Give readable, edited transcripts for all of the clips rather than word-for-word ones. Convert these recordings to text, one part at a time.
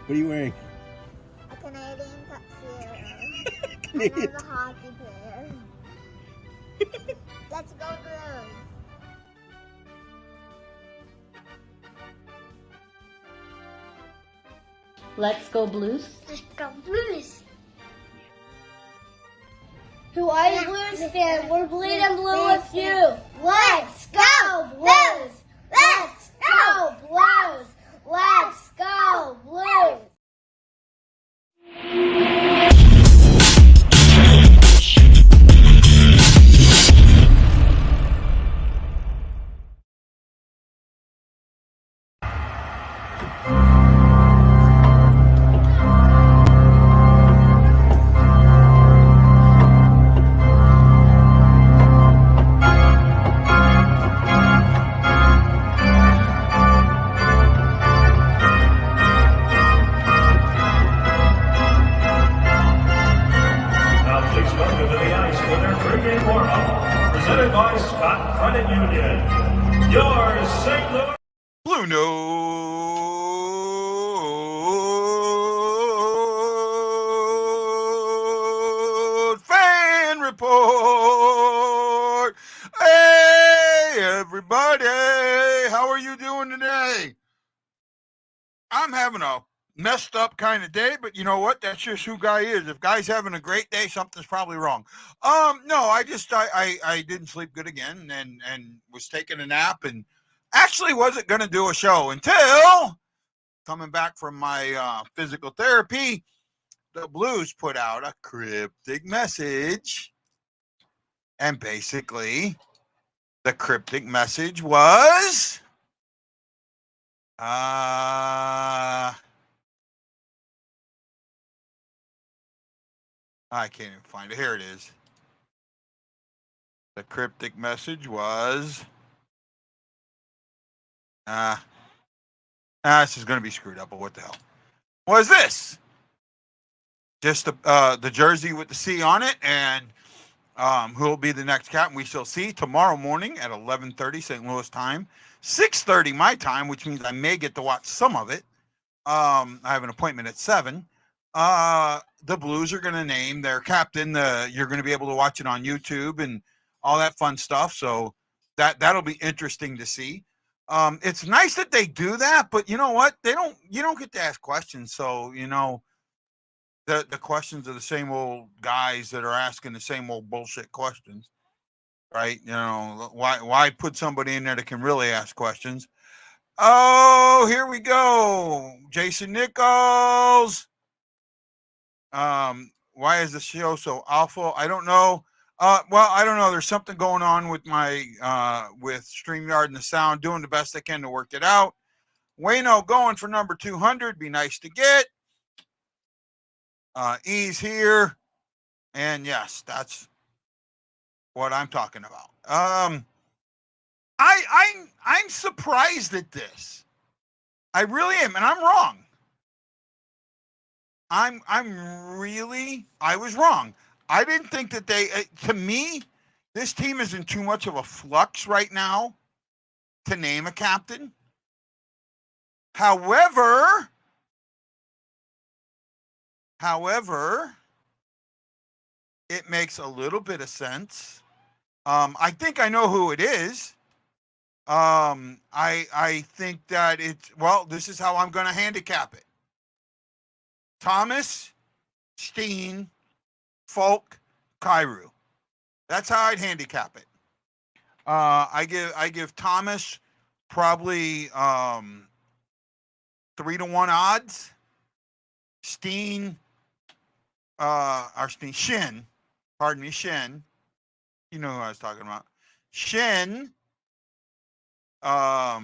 What are you wearing? A Canadian tuxedo. Canadian. I'm a hockey player. Let's go Blues. Let's go Blues. Let's go Blues. Who are you, Blues fan? We're bleeding blue with you. Let's go Blues. Let's go Blues. Let's go Blues. BlueNote Fan Report. Hey, everybody. How are you doing today? I'm having a messed up kind of day, but you know what? That's just who Guy is. If Guy's having a great day, something's probably wrong. No, I didn't sleep good again and was taking a nap and actually wasn't going to do a show until coming back from my physical therapy. The Blues put out a cryptic message, and basically the cryptic message was I can't even find it. Here it is. The cryptic message was this is going to be screwed up, but what the hell? What is this? Just the jersey with the C on it, and who will be the next captain? We shall see tomorrow morning at 11:30 St. Louis time, 6:30 my time, which means I may get to watch some of it. I have an appointment at 7. The Blues are going to name their captain. You're going to be able to watch it on YouTube and all that fun stuff. So that'll be interesting to see. It's nice that they do that, but you know what? You don't get to ask questions. So, the questions are the same old guys that are asking the same old bullshit questions, right? Why put somebody in there that can really ask questions? Oh, here we go. Jason Nichols. Why is the show so awful? I don't know. Well, I don't know. There's something going on with my with StreamYard and the sound. Doing the best I can to work it out. Wayno going for number 200. Be nice to get. E's here, and yes, that's what I'm talking about. I'm surprised at this. I really am, and I'm wrong. I was wrong. I didn't think that to me, this team is in too much of a flux right now to name a captain. However, it makes a little bit of sense. I think I know who it is. I think that this is how I'm going to handicap it. Thomas, Steen, Falk, Kyrou. That's how I'd handicap it. I give Thomas probably 3-1 odds. Shin. You know who I was talking about. Shin. God,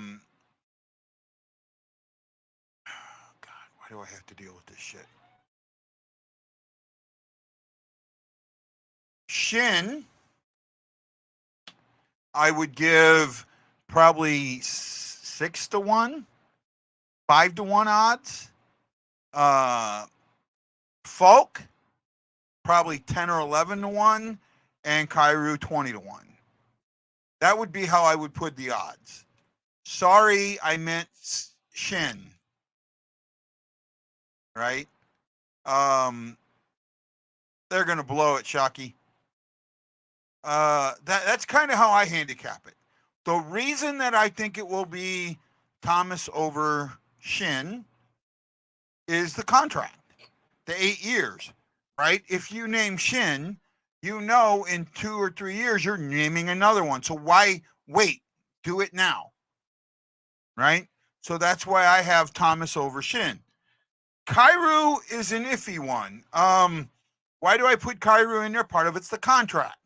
why do I have to deal with this shit? Shin, I would give probably 6-1, 5-1 odds. Falk, probably 10 or 11-1, and Kyrou 20-1. That would be how I would put the odds. Sorry, I meant Shin. right? They're going to blow it, Shockey. That's kind of how I handicap it. The reason that I think it will be Thomas over Shin is the contract, the 8 years, right? If you name Shin, you know in 2 or 3 years you're naming another one. So why wait? Do it now, right? So that's why I have Thomas over Shin. Kairu is an iffy one. Why do I put Kairu in there? Part of it's the contract.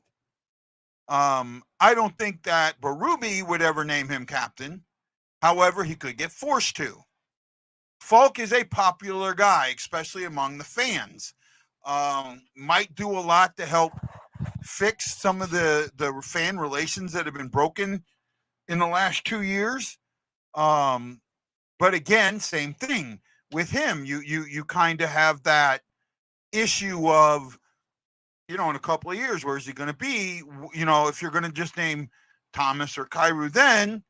I don't think that Berube would ever name him captain. However, he could get forced to. Falk is a popular guy, especially among the fans. Might do a lot to help fix some of the fan relations that have been broken in the last 2 years. But again, same thing with him. You kind of have that issue of, in a couple of years, where is he going to be? If you're going to just name Thomas or Kairu, then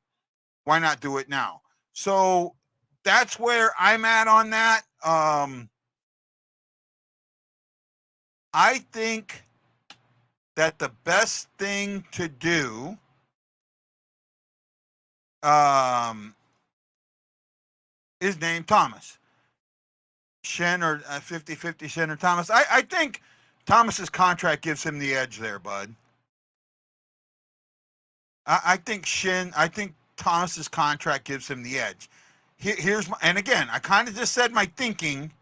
why not do it now? So that's where I'm at on that. I think that the best thing to do is name Thomas. Shen or 50-50 Shen or Thomas. I think Thomas's contract gives him the edge there, bud. I think Thomas's contract gives him the edge. And again, I kind of just said my thinking.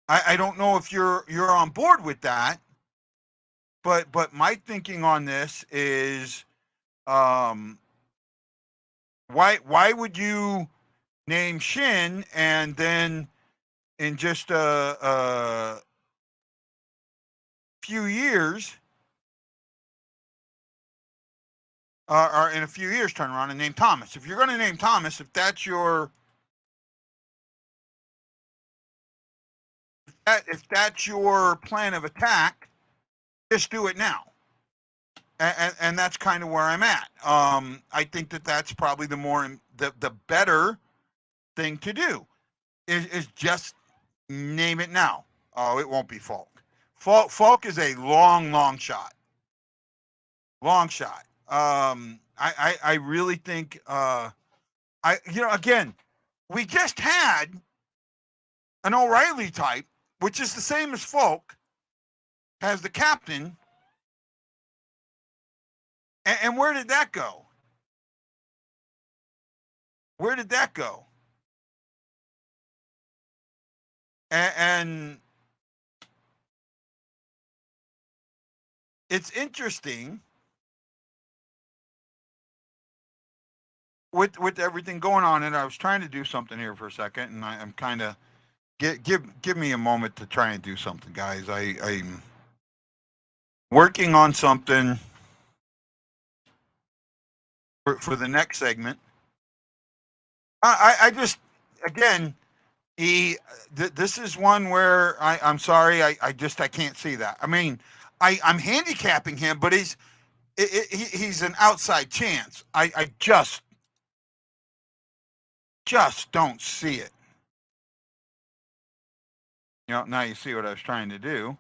I don't know if you're on board with that, but my thinking on this is, why would you name Shin and then in just a few years, or in a few years, turn around and name Thomas? If you're going to name Thomas, if that's your plan of attack, just do it now. And that's kind of where I'm at. I think that's probably the better thing to do is just name it now. Oh, it won't be Falk. Falk is a long shot. Long shot. I really think, again, we just had an O'Reilly type, which is the same as Falk, as the captain. And where did that go? Where did that go? And it's interesting with everything going on. And I was trying to do something here for a second, and I'm kind of give me a moment to try and do something, guys. I'm working on something for the next segment. I just, again, this is one where I'm sorry, I can't see that. I mean, I'm handicapping him, but he's an outside chance. I just don't see it. Now you see what I was trying to do.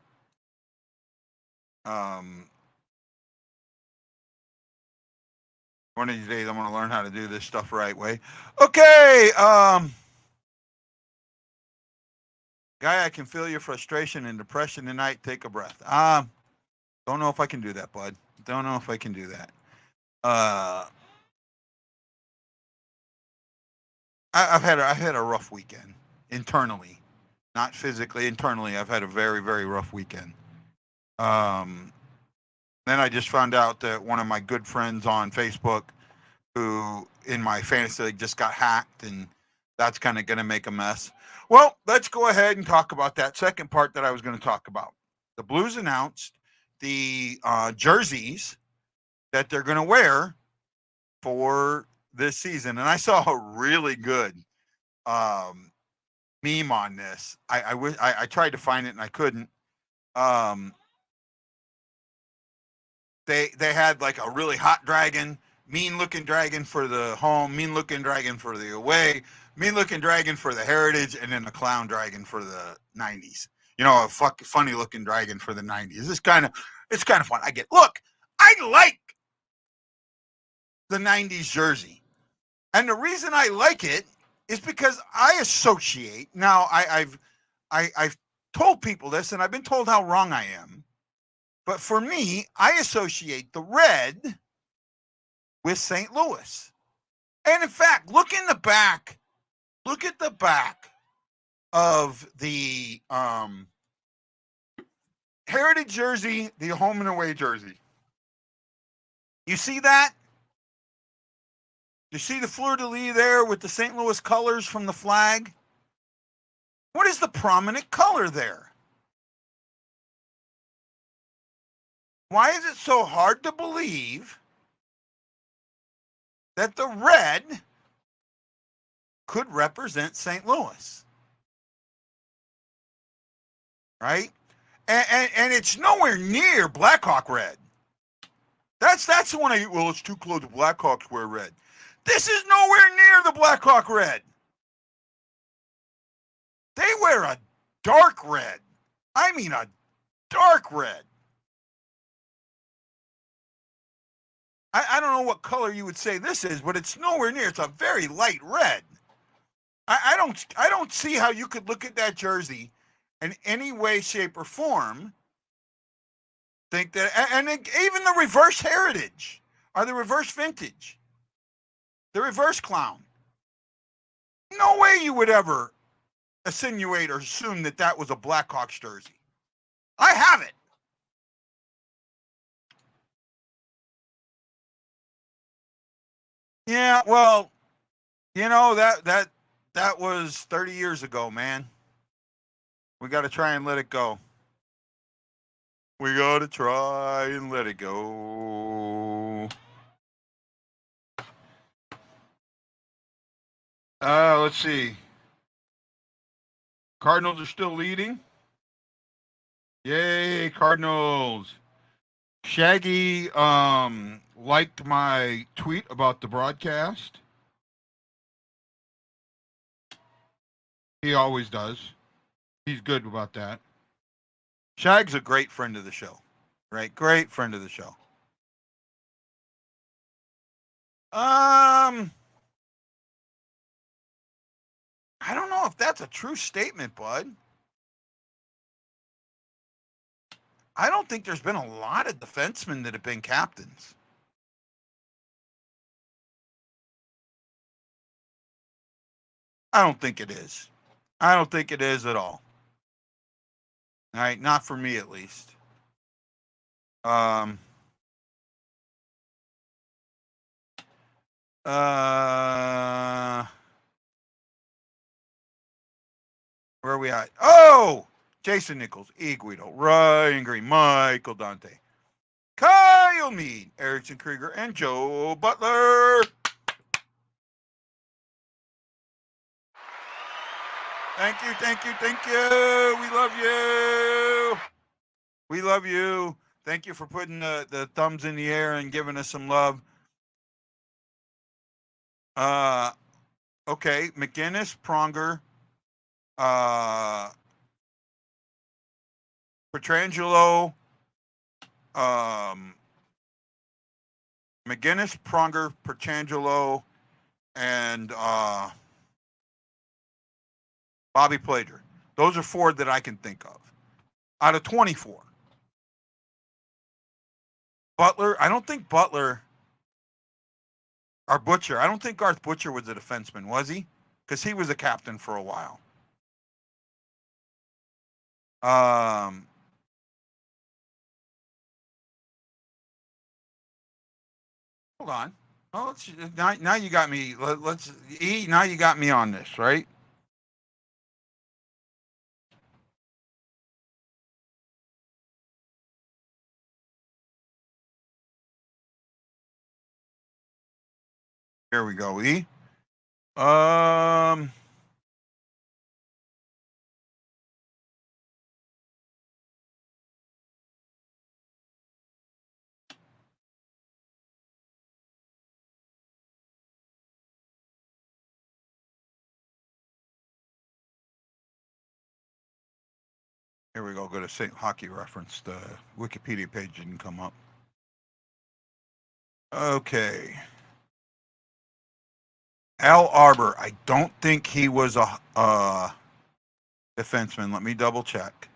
One of these days I'm going to learn how to do this stuff the right way. Okay. Guy, I can feel your frustration and depression tonight. Take a breath. Don't know if I can do that, bud. Don't know if I can do that. I've had a rough weekend internally, not physically. Internally, I've had a very, very rough weekend. Then I just found out that one of my good friends on Facebook, who in my fantasy league just got hacked, and that's kind of going to make a mess. Well, let's go ahead and talk about that second part that I was going to talk about. The Blues announced the jerseys that they're going to wear for this season, and I saw a really good meme on this. I tried to find it and I couldn't. They had like a really hot dragon, mean looking dragon for the home, mean looking dragon for the away, mean looking dragon for the heritage, and then a clown dragon for the 90s. You know, a funny looking dragon for the 90s. It's kind of fun. I like the 90s jersey. And the reason I like it is because I associate. Now, I've told people this, and I've been told how wrong I am. But for me, I associate the red with St. Louis. And in fact, look at the back of the heritage jersey, the home and away jersey. You see that? You see the fleur-de-lis there with the St. Louis colors from the flag? What is the prominent color there? Why is it so hard to believe that the red could represent St. Louis? Right? And it's nowhere near Blackhawk red. That's the one it's too close. The Blackhawks wear red. This is nowhere near the Blackhawk red. They wear a dark red. I mean a dark red. I don't know what color you would say this is, but it's nowhere near. It's a very light red. I don't see how you could look at that jersey in any way, shape, or form think that, and even the reverse heritage or the reverse vintage, the reverse clown. No way you would ever insinuate or assume that was a Blackhawks jersey. I have it. Yeah, well, you know, that was 30 years ago, man. We got to try and let it go. We got to try and let it go. Let's see. Cardinals are still leading. Yay, Cardinals. Shaggy liked my tweet about the broadcast. He always does. He's good about that. Shag's a great friend of the show, right? Great friend of the show. I don't know if that's a true statement, bud. I don't think there's been a lot of defensemen that have been captains. I don't think it is. I don't think it is at all. All right, not for me at least. Where are we at? Oh, Jason Nichols, E. Guido, Ryan Green, Michael Dante, Kyle Mead, Erickson Krieger, and Joe Butler. Thank you, thank you, thank you. We love you. We love you. Thank you for putting the thumbs in the air and giving us some love. Okay, McGinnis, Pronger, Petrangelo, McGinnis, Pronger, Petrangelo, and Bobby Plager. Those are 4 that I can think of out of 24. Butler, I don't think Butler or Butcher. I don't think Garth Butcher was a defenseman, was he? Because he was a captain for a while. Hold on. Well, now you got me. Now you got me on this, right? Here we go, E. Here we go. Go to St. Hockey Reference. The Wikipedia page didn't come up. Okay. Al Arbor. I don't think he was a defenseman. Let me double check.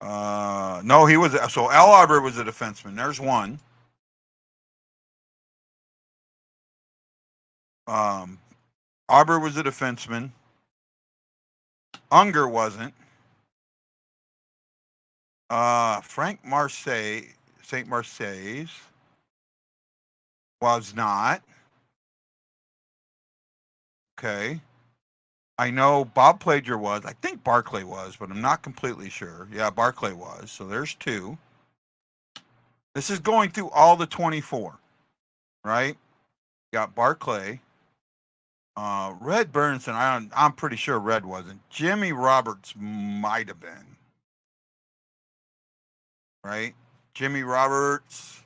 No, he was. So Al Arbor was a defenseman. There's one. Arbor was a defenseman. Unger wasn't. Frank Marseille, St. Marseille's was not. Okay. I know Bob Plager was. I think Barclay was, but I'm not completely sure. Yeah, Barclay was. So there's two. This is going through all the 24, right? Got Barclay. Red Burnson, I'm pretty sure Red wasn't. Jimmy Roberts might have been. Right? Jimmy Roberts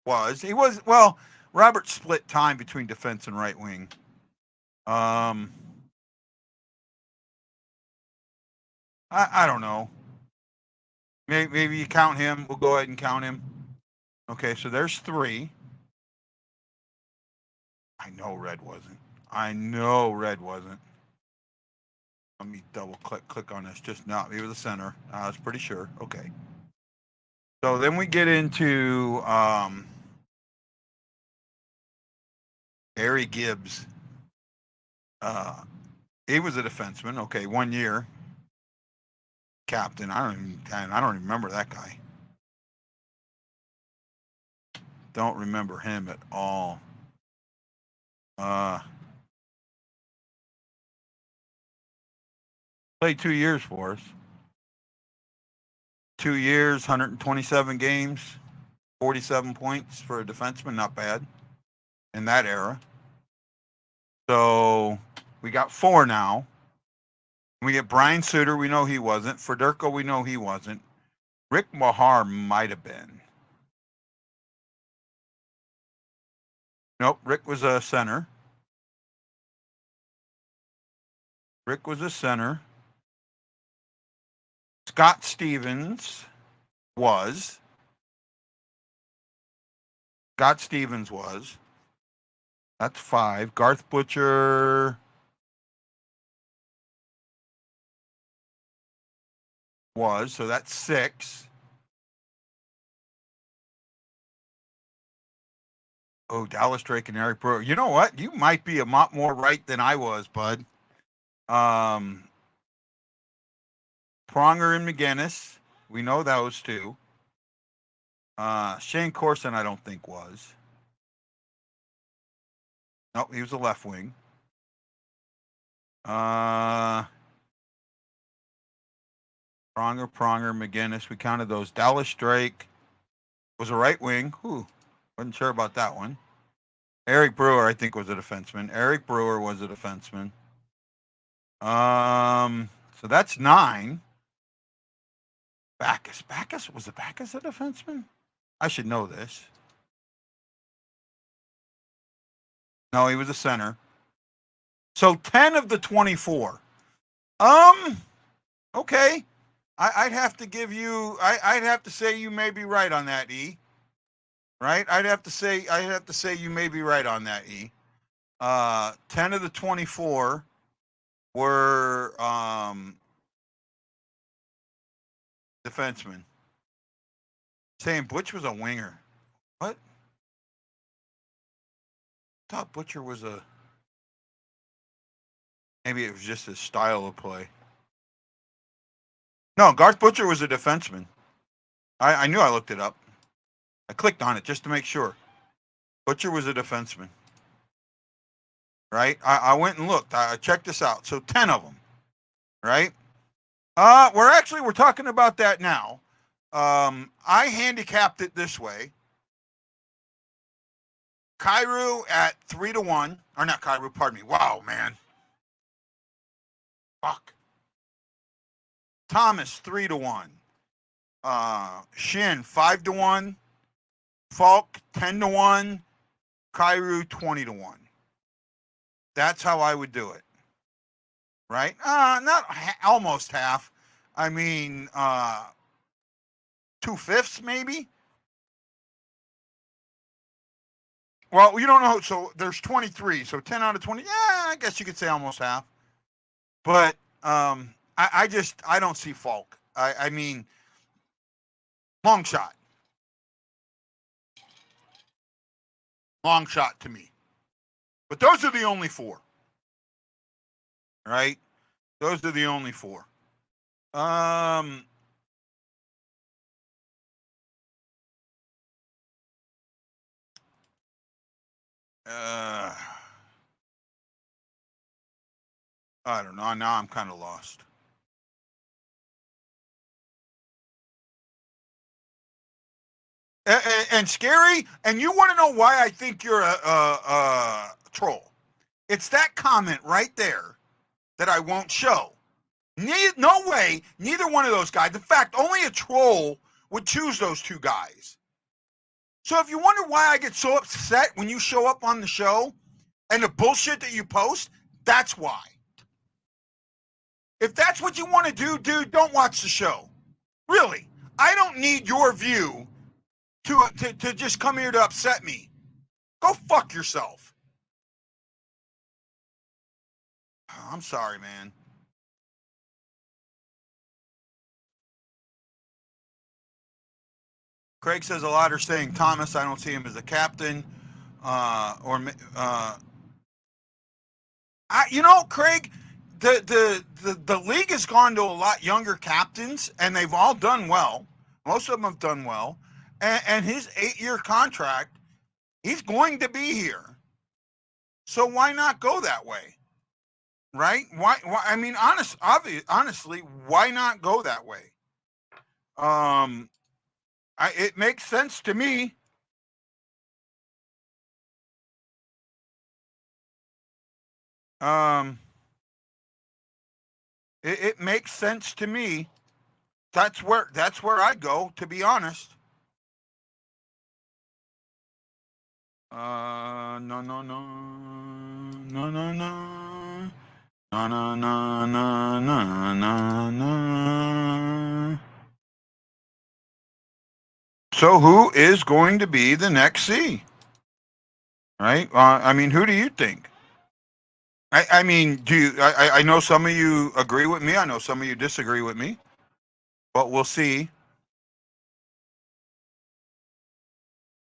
was. He was, well, Roberts split time between defense and right wing. I don't know. Maybe you count him. We'll go ahead and count him. Okay, so there's three. I know Red wasn't. Let me double click on this. Just not. He was the center. I was pretty sure. Okay. So then we get into Harry Gibbs. He was a defenseman. Okay, 1 year. Captain. I don't even remember that guy. Don't remember him at all. Played 2 years for us. 2 years, 127 games, 47 points for a defenseman. Not bad in that era. So we got 4 now. We get Brian Suter. We know he wasn't. Federico, we know he wasn't. Rick Mahar might have been. Nope, Rick was a center. Scott Stevens was. That's 5. Garth Butcher was, so that's 6. Oh, Dallas Drake and Eric Brewer. You know what? You might be a lot more right than I was, bud. Pronger and McGinnis. We know those two. Shane Corson, I don't think was. Nope, he was a left wing. Pronger, McGinnis. We counted those. Dallas Drake was a right wing. Wasn't sure about that one. Eric Brewer, I think, was a defenseman. So that's 9. Backus. Was Backus a defenseman? I should know this. No, he was a center. So 10 of the 24. Okay. I'd have to give you. I'd have to say you may be right on that, E. Right? I'd have to say you may be right on that, E. 10 of the 24 were defensemen. Saying Butch was a winger. What? I thought Butcher was a. Maybe it was just his style of play. No, Garth Butcher was a defenseman. I knew I looked it up. I clicked on it just to make sure. Butcher was a defenseman. Right? I went and looked. I checked this out. So 10 of them. Right? We're talking about that now. I handicapped it this way. Kyrou at 3-1. Or not Kyrou, pardon me. Wow, man. Fuck. Thomas, 3-1. Shin, 5-1. Falk, 10-1. Kyrou, 20-1. That's how I would do it. right? Not almost half. I mean, 2/5 maybe. Well, you don't know. So there's 23. So 10 out of 20. Yeah, I guess you could say almost half. But I don't see Falk. I mean, long shot. Long shot to me. But those are the only four. Right? Those are the only four. I don't know. Now I'm kind of lost. And scary. And you want to know why I think you're a troll? It's that comment right there that I won't show. No way, neither one of those guys. In fact, only a troll would choose those two guys. So if you wonder why I get so upset when you show up on the show and the bullshit that you post, that's why. If that's what you want to do, dude, don't watch the show. Really. I don't need your view to just come here to upset me. Go fuck yourself. I'm sorry, man. Craig says a lot are saying Thomas. I don't see him as a captain. Craig, the league has gone to a lot younger captains, and they've all done well. Most of them have done well, and his 8-year contract, he's going to be here. So why not go that way, right? Why I mean, honestly, why not go that way? It makes sense to me. It makes sense to me. That's where I go, to be honest. No, no, no, no, no, no, no, no, no, no, no, no. So who is going to be the next C? Right? I mean, who do you think? I mean, I know some of you agree with me. I know some of you disagree with me. But we'll see.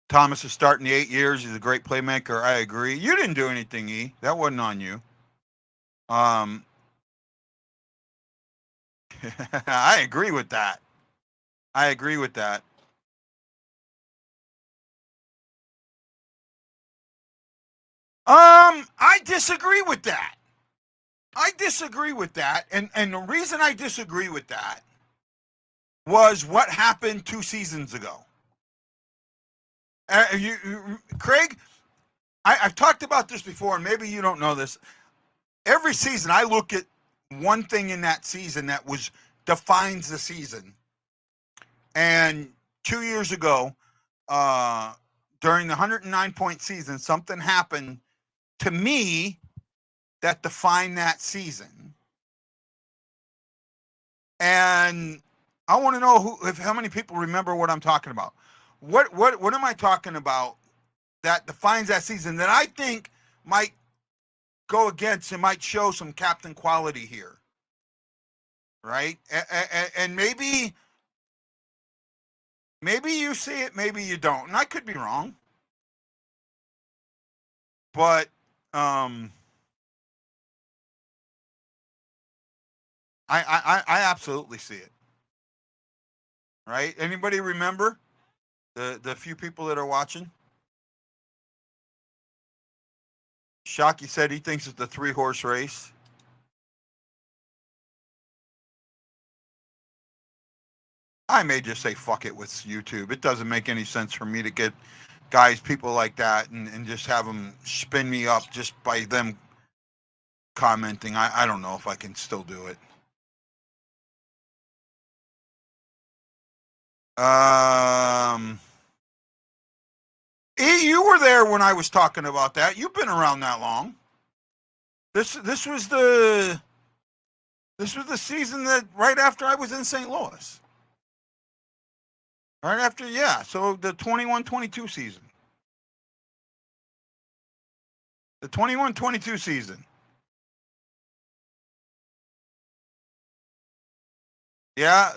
Thomas is starting the 8 years. He's a great playmaker. I agree. You didn't do anything, E. That wasn't on you. I agree with that. I agree with that. I disagree with that. I disagree with that. And the reason I disagree with that was what happened 2 seasons ago. Craig, I've talked about this before, and maybe you don't know this. Every season, I look at one thing in that season that defines the season. And 2 years ago, during the 109-point season, something happened to me that defined that season. And I want to know how many people remember what I'm talking about. What am I talking about that defines that season that I think might go against and might show some captain quality here, right? And maybe you see it, maybe you don't, and I could be wrong, but I absolutely see it. Right? Anybody remember the few people that are watching? Shockey said he thinks it's the 3-horse race. I may just say fuck it with YouTube. It doesn't make any sense for me to get people like that and just have them spin me up just by them commenting. I don't know if I can still do it. E, you were there when I was talking about that. You've been around that long. This was the This was the season that right after I was in St. Louis. Right after, yeah. So the 21-22 season. The 21-22 season. Yeah,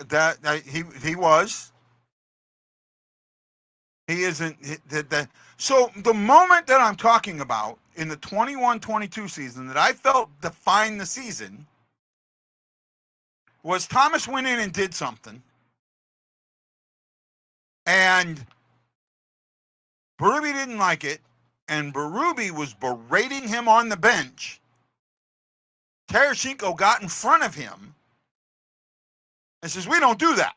he was. He isn't. So the moment that I'm talking about in the 21-22 season that I felt defined the season was Thomas went in and did something, and Berube didn't like it, and Berube was berating him on the bench. Tarasenko got in front of him and says, "We don't do that."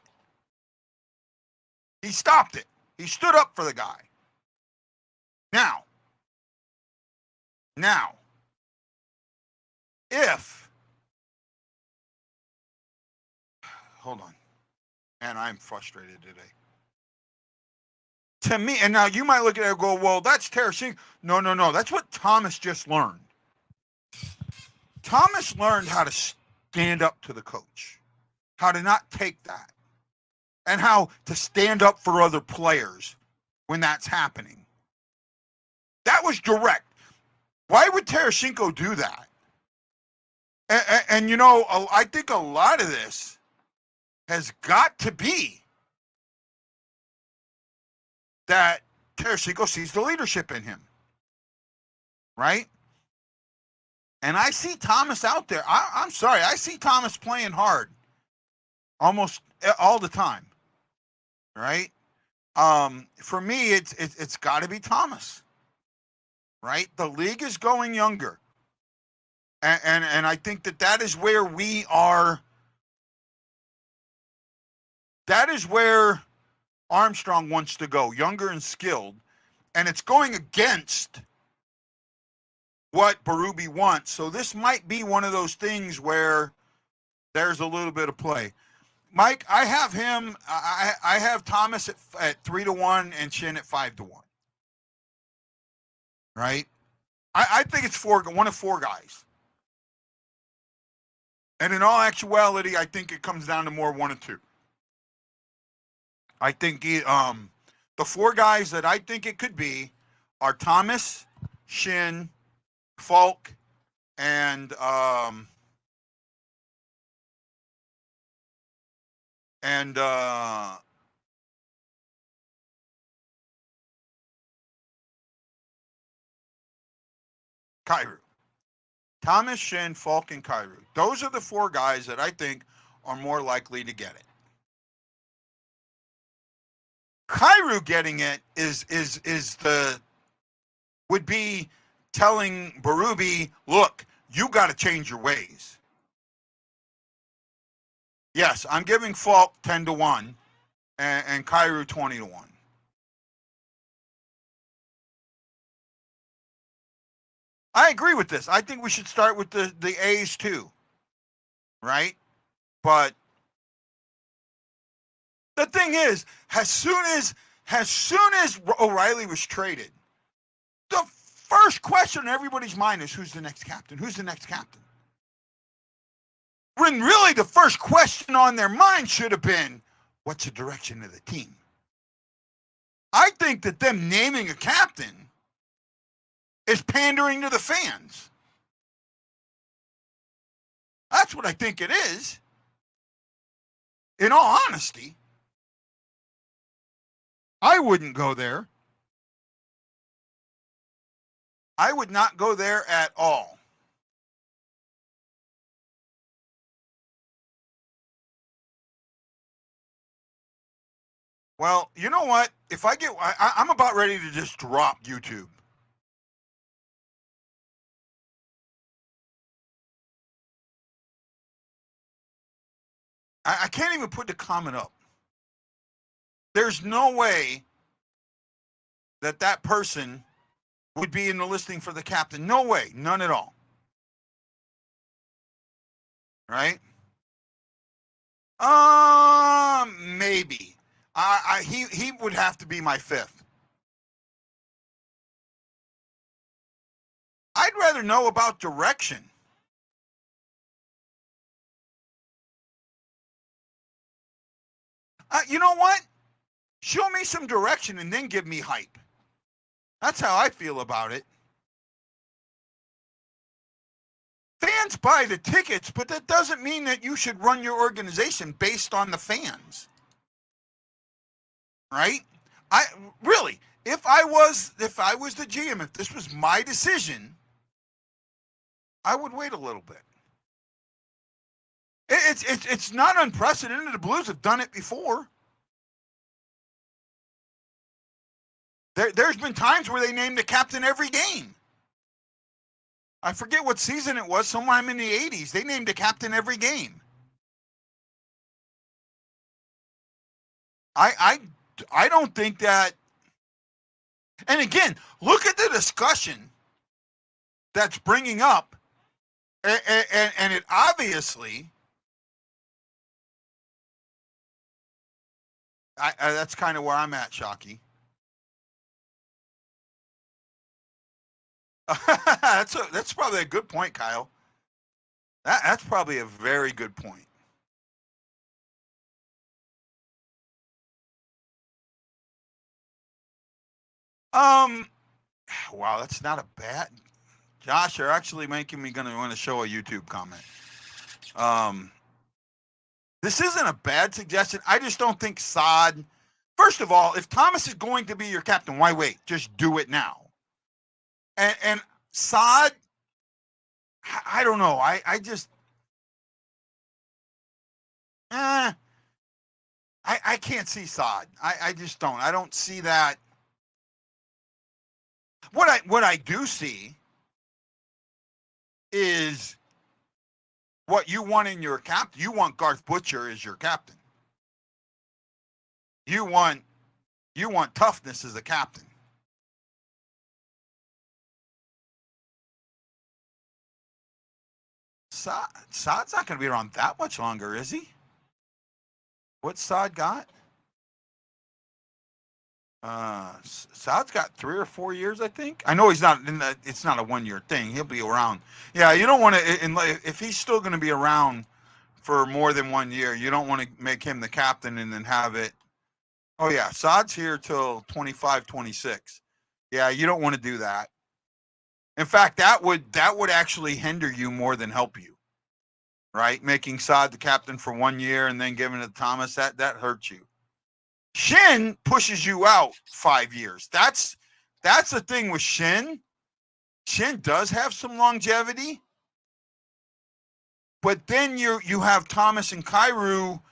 He stopped it. He stood up for the guy. Now, if, hold on, and I'm frustrated today. To me, and now you might look at it and go, well, that's Tarasenko. No. That's what Thomas just learned. Thomas learned how to stand up to the coach, how to not take that, and how to stand up for other players when that's happening. That was direct. Why would Tarasenko do that? And you know, I think a lot of this has got to be that Tarasenko sees the leadership in him, right? And I see Thomas out there. I'm sorry, I see Thomas playing hard almost all the time, right? For me, it's got to be Thomas, right? The league is going younger, and I think that is where we are. That is where Armstrong wants to go, younger and skilled, and it's going against what Berube wants. So this might be one of those things where there's a little bit of play. Mike, I have him. I have Thomas at 3-1 and Schenn at 5-1. Right? I think it's one of four guys. And in all actuality, I think it comes down to more 1 or 2. I think the four guys that I think it could be are Thomas, Schenn, Falk, and Kyrou. Thomas, Schenn, Falk, and Kyrou. Those are the four guys that I think are more likely to get it. Kyrou getting it would be telling Berube, look, you got to change your ways. Yes, I'm giving Falk 10-1 and Kyrou 20-1. I agree with this. I think we should start with the A's too, right? But the thing is, as soon as O'Reilly was traded, the first question in everybody's mind is, who's the next captain? Who's the next captain? When really the first question on their mind should have been, what's the direction of the team? I think that them naming a captain is pandering to the fans. That's what I think it is. In all honesty, I wouldn't go there. I would not go there at all. Well, you know what? If I'm about ready to just drop YouTube. I can't even put the comment up. There's no way that person would be in the listing for the captain. No way. None at all. Right? Maybe. He would have to be my 5th. I'd rather know about direction. You know what? Show me some direction and then give me hype. That's how I feel about it. Fans buy the tickets, but that doesn't mean that you should run your organization based on the fans. Right? Really, if I was the GM, if this was my decision, I would wait a little bit. It's not unprecedented. The Blues have done it before. There's been times where they named the captain every game. I forget what season it was, sometime in the 80s. They named the captain every game. I don't think that. And again, look at the discussion that's bringing up, and it obviously, that's kind of where I'm at, Shockey. That's probably a good point, Kyle. That's probably a very good point. Wow, that's not a bad. Josh, you're actually making me going to want to show a YouTube comment. This isn't a bad suggestion. I just don't think Saad. First of all, if Thomas is going to be your captain, why wait? Just do it now. And Saad, I don't know. I just, I can't see Saad. I just don't. I don't see that. What I do see is what you want in your captain. You want Garth Butcher as your captain. You want toughness as a captain. Saad's not going to be around that much longer, is he? What's Saad got? Saad's got 3 or 4 years, I think. I know he's not. It's not a 1-year thing. He'll be around. Yeah, you don't want to. If he's still going to be around for more than 1 year, you don't want to make him the captain and then have it. Oh yeah, Saad's here till 25, 26. Yeah, you don't want to do that. In fact, that would actually hinder you more than help you. Right? Making Saad the captain for 1 year and then giving it to Thomas, that hurts you. Shin pushes you out 5 years. That's the thing with Shin. Shin does have some longevity, but then you have Thomas and Kyrou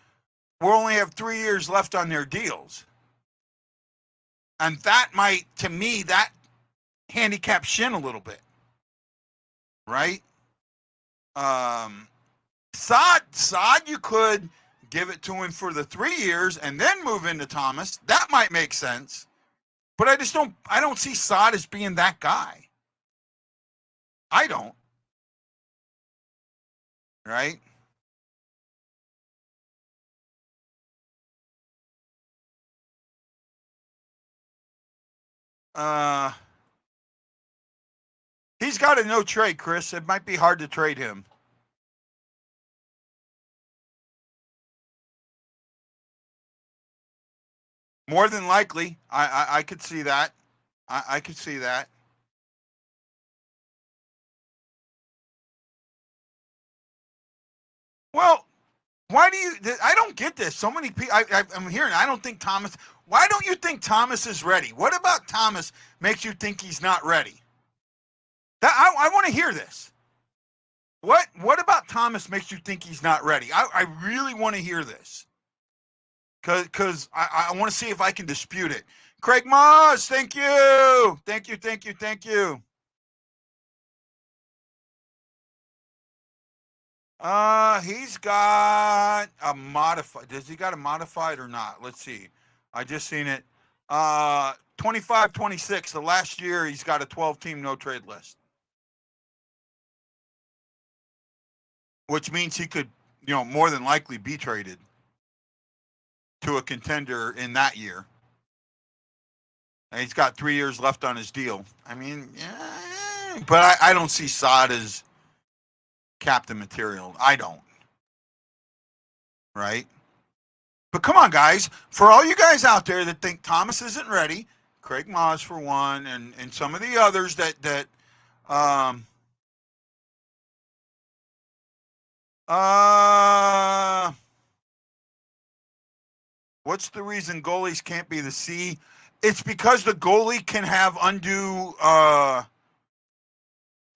will only have 3 years left on their deals, and that might, to me, that handicaps Shin a little bit, right? Saad, you could give it to him for the 3 years and then move into Thomas. That might make sense. But I don't see Saad as being that guy. I don't. Right? He's got a no trade, Chris. It might be hard to trade him. More than likely, I could see that. I could see that. Well, why do you? I don't get this. So many people. I'm hearing. I don't think Thomas. Why don't you think Thomas is ready? What about Thomas makes you think he's not ready? I want to hear this. What about Thomas makes you think he's not ready? I really want to hear this. Because I want to see if I can dispute it. Craig Moss, thank you. Thank you. He's got a modified. Does he got a modified or not? Let's see. I just seen it. 25-26. The last year he's got a 12-team no-trade list. Which means he could, more than likely be traded to a contender in that year. And he's got 3 years left on his deal. I mean, yeah, but I don't see Saad as captain material. I don't. Right? But come on, guys. For all you guys out there that think Thomas isn't ready, Craig Moss for one, and some of the others that what's the reason goalies can't be the C? It's because the goalie can have undue.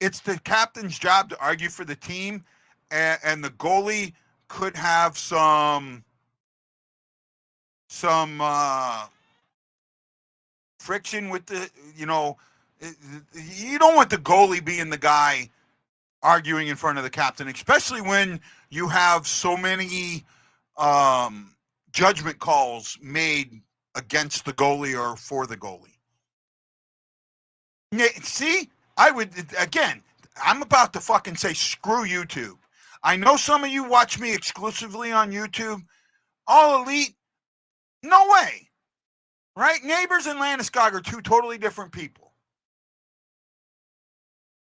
It's the captain's job to argue for the team, and the goalie could have some friction with the. You don't want the goalie being the guy arguing in front of the captain, especially when you have so many judgment calls made against the goalie or for the goalie. See, I would, again, I'm about to fucking say screw YouTube. I know some of you watch me exclusively on YouTube. All Elite, no way. Right? Neighbors and Landeskog are two totally different people.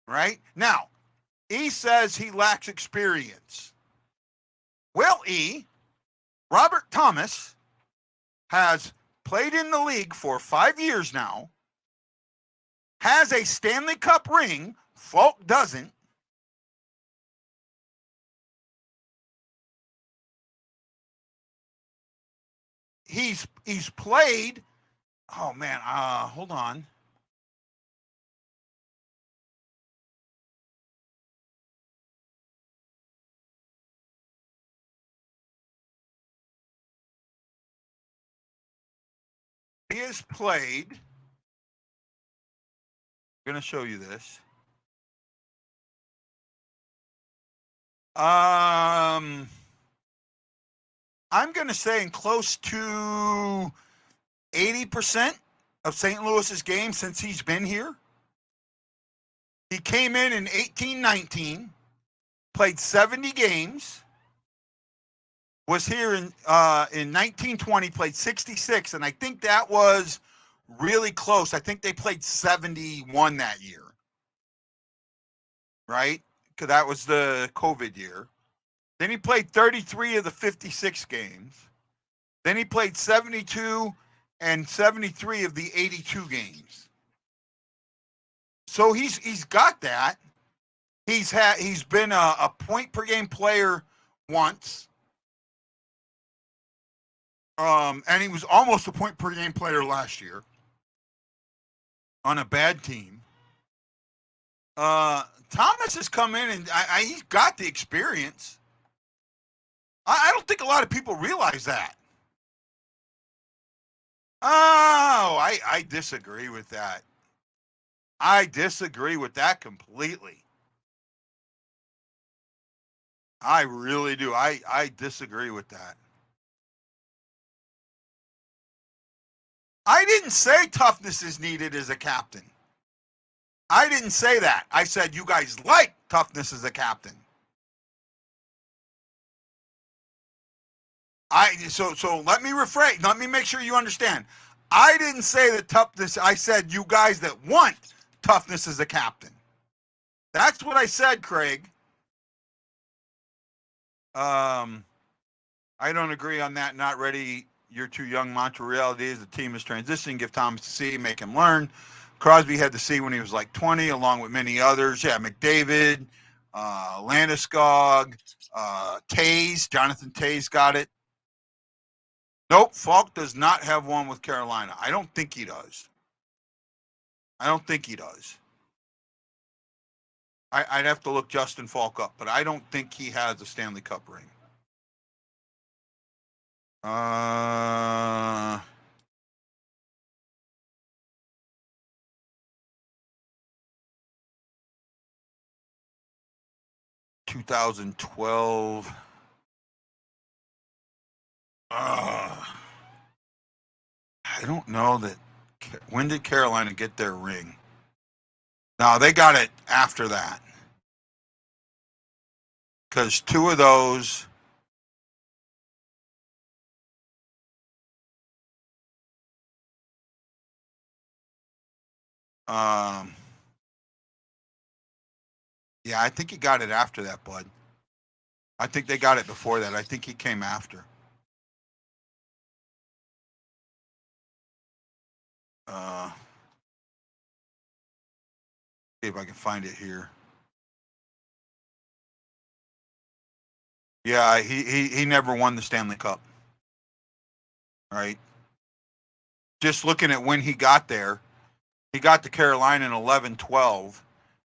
Right? Now, E says he lacks experience. Well, E, Robert Thomas has played in the league for 5 years now, has a Stanley Cup ring. Falk doesn't. He's played. Oh man, hold on. He has played. I'm going to show you this. I'm going to say in close to 80% of St. Louis's games since he's been here. He came in 18-19, played 70 games, was here in 1920, played 66, and I think that was really close. I think they played 71 that year, right? Because that was the COVID year. Then he played 33 of the 56 games. Then he played 72 and 73 of the 82 games. So he's got that. He's been a point per game player once. And he was almost a point per game player last year on a bad team. Thomas has come in and he's got the experience. I don't think a lot of people realize that. Oh, I disagree with that. I disagree with that completely. I really do. I disagree with that. I didn't say toughness is needed as a captain. I didn't say that. I said you guys like toughness as a captain. So let me rephrase. Let me make sure you understand. I didn't say that toughness. I said you guys that want toughness as a captain. That's what I said, Craig. I don't agree on that. Not ready. You're too young. Mantra reality is the team is transitioning. Give Thomas to see, make him learn. Crosby had to see when he was like 20, along with many others. Yeah, McDavid, Landeskog, Tays. Jonathan Tays got it. Nope, Falk does not have one with Carolina. I don't think he does. I'd have to look Justin Falk up, but I don't think he has a Stanley Cup ring. 2012. I don't know that. When did Carolina get their ring? No, they got it after that. Because two of those. Yeah, I think he got it after that, bud. I think they got it before that. I think he came after. See if I can find it here. Yeah, he never won the Stanley Cup. Right. Just looking at when he got there, he got to Carolina in 11-12,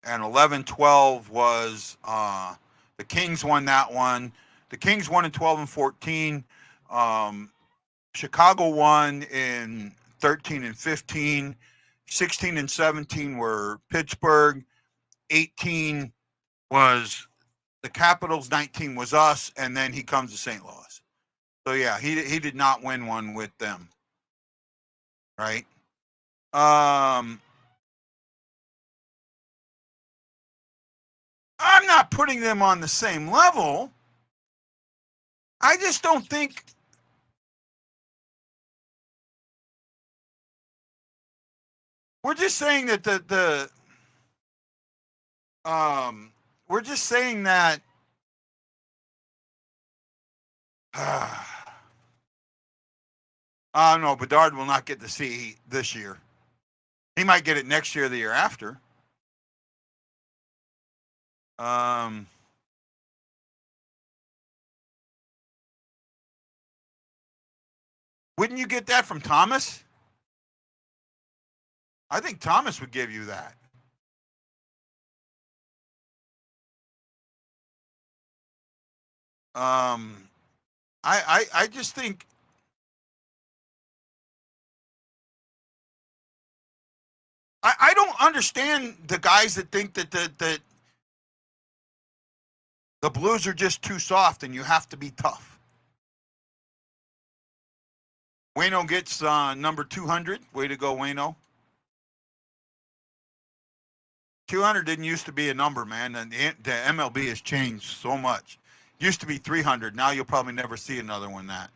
and 11-12 was the Kings won that one. The Kings won in 12 and 14. Chicago won in 13 and 15. 16 and 17 were Pittsburgh. 18 was the Capitals. 19 was us, and then he comes to St. Louis. So yeah, he did not win one with them. Right. I'm not putting them on the same level. I just don't think we're just saying that we're just saying that no, Bedard will not get the C this year. He might get it next year or the year after. Wouldn't you get that from Thomas? I think Thomas would give you that. I just think I don't understand the guys that think that the Blues are just too soft and you have to be tough. Wayno gets number 200. Way to go, Wayno. 200 didn't used to be a number, man, and the MLB has changed so much. Used to be 300. Now you'll probably never see another one that.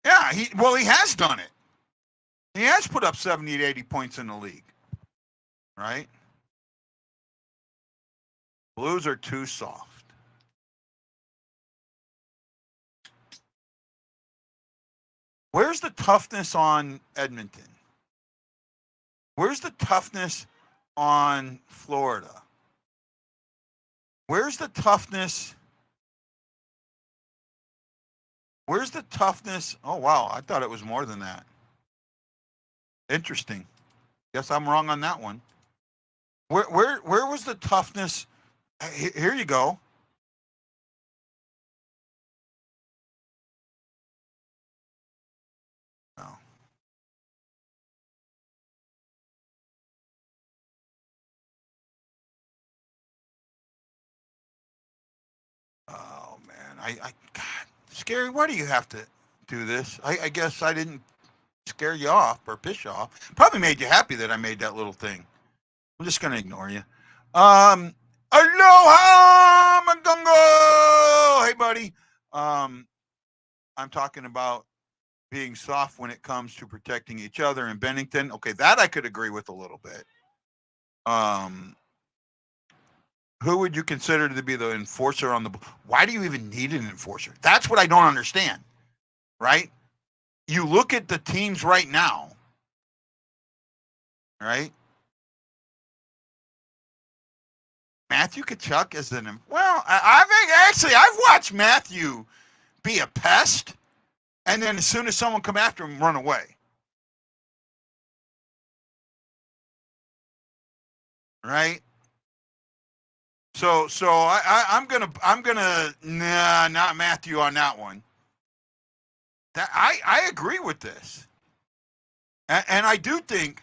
Yeah, he has done it. He has put up 70 to 80 points in the league. Right? Blues are too soft. Where's the toughness on Edmonton? Where's the toughness on Florida? Where's the toughness? Where's the toughness? Oh, wow. I thought it was more than that. Interesting. Guess I'm wrong on that one. Where was the toughness? Here you go. Oh. Oh man, God, Scary. Why do you have to do this? I guess I didn't scare you off or piss you off. Probably made you happy that I made that little thing. I'm just gonna ignore you. Aloha, Magungo. Hey, buddy. I'm talking about being soft when it comes to protecting each other in Bennington. Okay, that I could agree with a little bit. Who would you consider to be the enforcer on the? Why do you even need an enforcer? That's what I don't understand. Right? You look at the teams right now. Right? Matthew Tkachuk is an well. I think actually I've watched Matthew be a pest, and then as soon as someone come after him, run away. Right? So I'm gonna not Matthew on that one. That I agree with this, and I do think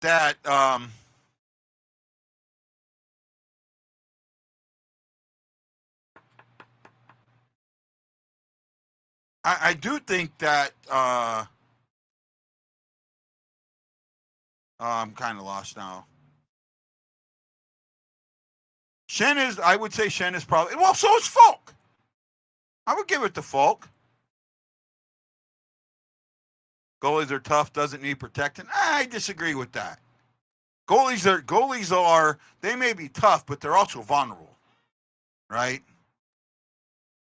that I do think that I'm kind of lost now. Shen is, I would say Shen is probably, well, so is Falk. I would give it to Falk. Goalies are tough, doesn't need protecting. I disagree with that. Goalies are they may be tough, but they're also vulnerable, right?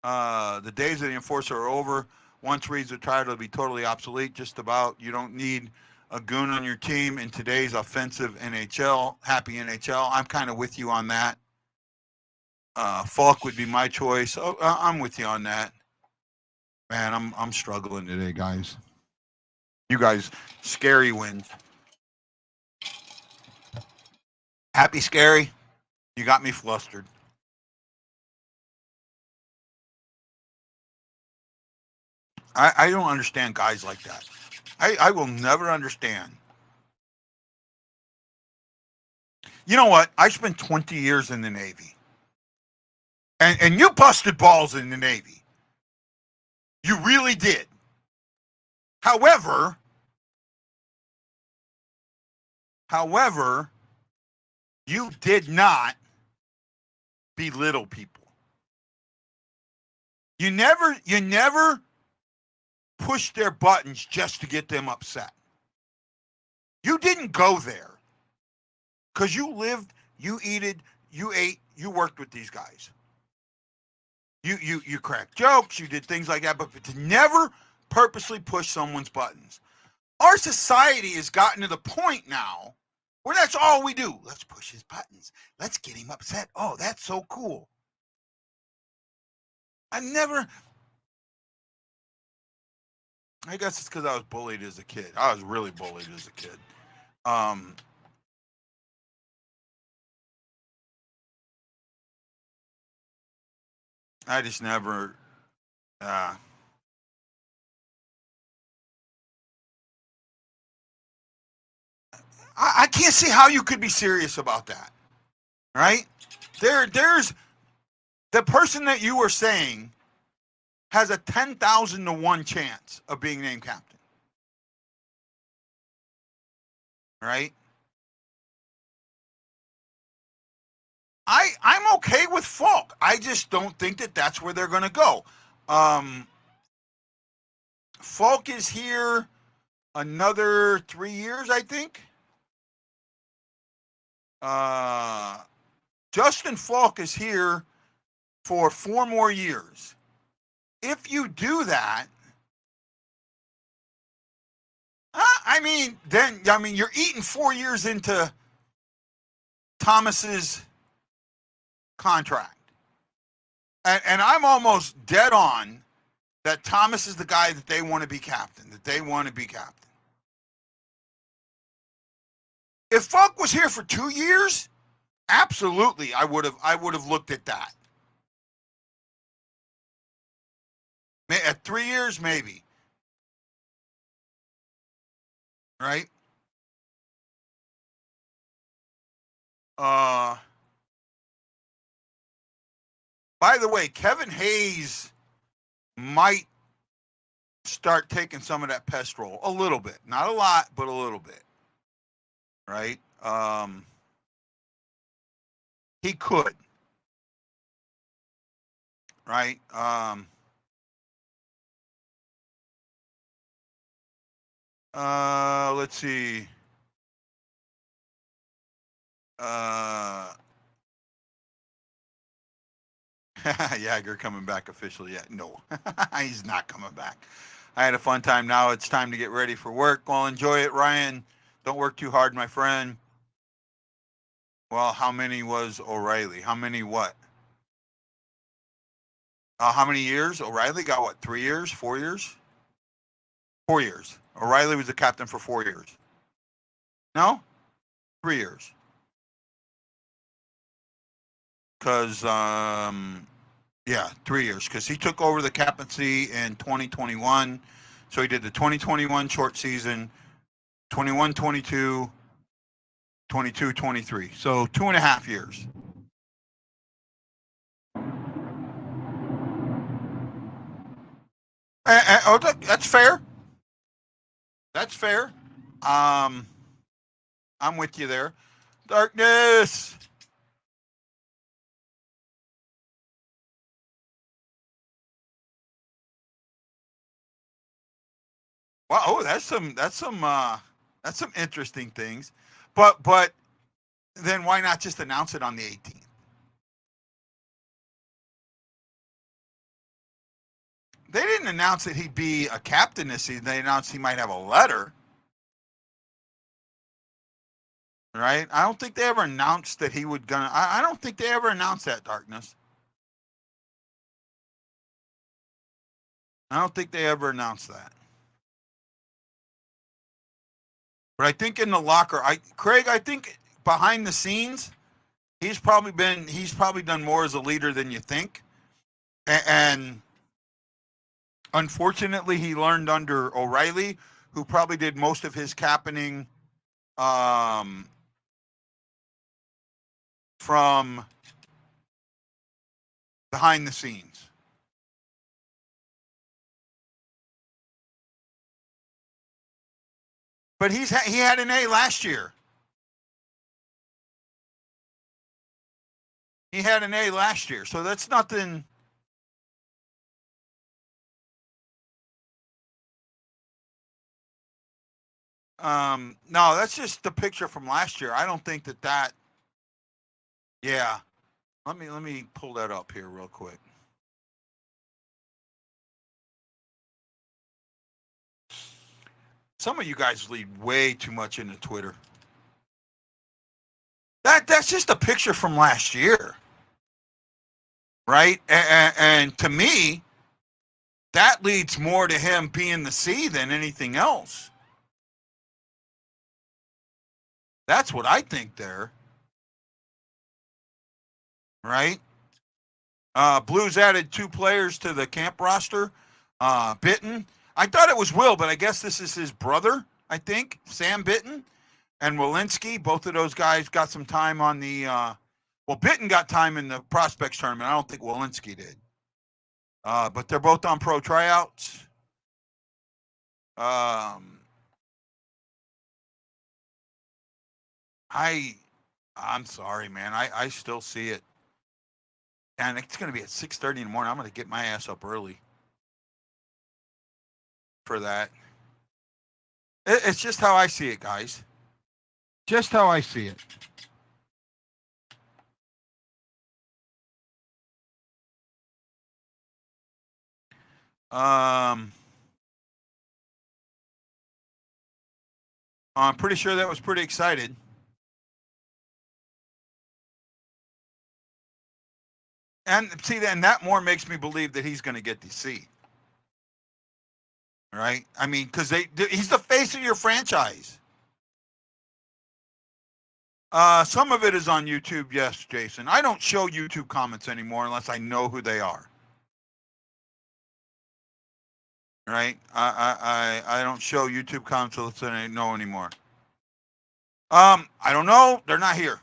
The days of the enforcer are over. Once Reed's retired, it'll be totally obsolete. Just about. You don't need a goon on your team in today's offensive NHL. Happy NHL. I'm kind of with you on that. Falk would be my choice. Oh, I'm with you on that. Man, I'm struggling today, guys. You guys, scary wins. Happy scary. You got me flustered. I don't understand guys like that. I will never understand. You know what? I spent 20 years in the Navy. And you busted balls in the Navy. You really did. However, you did not belittle people. You never pushed their buttons just to get them upset. You didn't go there. Because you lived, you ate, you worked with these guys. You cracked jokes, you did things like that, but to never purposely push someone's buttons. Our society has gotten to the point now where that's all we do. Let's push his buttons. Let's get him upset. Oh, that's so cool. I guess it's because I was bullied as a kid. I was really bullied as a kid. I just never. I can't see how you could be serious about that, right? There's the person that you were saying has a 10,000 to 1 chance of being named captain, right? I'm okay with Falk. I just don't think that that's where they're going to go. Falk is here another 3 years, I think. Justin Falk is here for 4 more years. If you do that, you're eating 4 years into Thomas's contract. And I'm almost dead on that Thomas is the guy that they want to be captain, If Falk was here for 2 years, absolutely, I would have looked at that. At 3 years, maybe. Right? By the way, Kevin Hayes might start taking some of that pest role a little bit, not a lot, but a little bit. Right? He could. Right? Let's see. Jagger coming back officially yet? No, he's not coming back. I had a fun time. Now it's time to get ready for work. Well, enjoy it, Ryan. Don't work too hard, my friend. Well, how many was O'Reilly? How many what? How many years? O'Reilly got what? 3 years? 4 years? 4 years. O'Reilly was the captain for 4 years. No? 3 years. Because, 3 years. Because he took over the captaincy in 2021. So he did the 2021 short season, 21-22, 22-23. So 2.5 years. That's fair. That's fair. I'm with you there. Darkness. Wow, that's some That's some interesting things. But then why not just announce it on the 18th? They didn't announce that he'd be a captain this season. They announced he might have a letter. Right? I don't think they ever announced that he would gonna. I don't think they ever announced that, Darkness. I don't think they ever announced that. But I think in the locker, Craig, I think behind the scenes, he's probably done more as a leader than you think. And unfortunately, he learned under O'Reilly, who probably did most of his captaining from behind the scenes. But he had an A last year. He had an A last year, so that's nothing. No, that's just the picture from last year. I don't think that. Yeah, let me pull that up here real quick. Some of you guys lead way too much into Twitter. That's just a picture from last year, right? And to me, that leads more to him being the C than anything else. That's what I think there. Right? Blues added 2 players to the camp roster. Bitton. I thought it was Will, but I guess this is his brother, I think. Sam Bitton and Walensky. Both of those guys got some time on the Bitton got time in the prospects tournament. I don't think Walensky did. But they're both on pro tryouts. I'm sorry, man. I still see it. And it's going to be at 6:30 in the morning. I'm going to get my ass up early for that. It's just how I see it, guys. Just how I see it. I'm pretty sure that was pretty excited. And see, then that more makes me believe that he's going to get the C. Right? I mean, because he's the face of your franchise. Some of it is on YouTube, yes, Jason. I don't show YouTube comments anymore unless I know who they are. Right? I don't show YouTube comments unless I know anymore. I don't know. They're not here.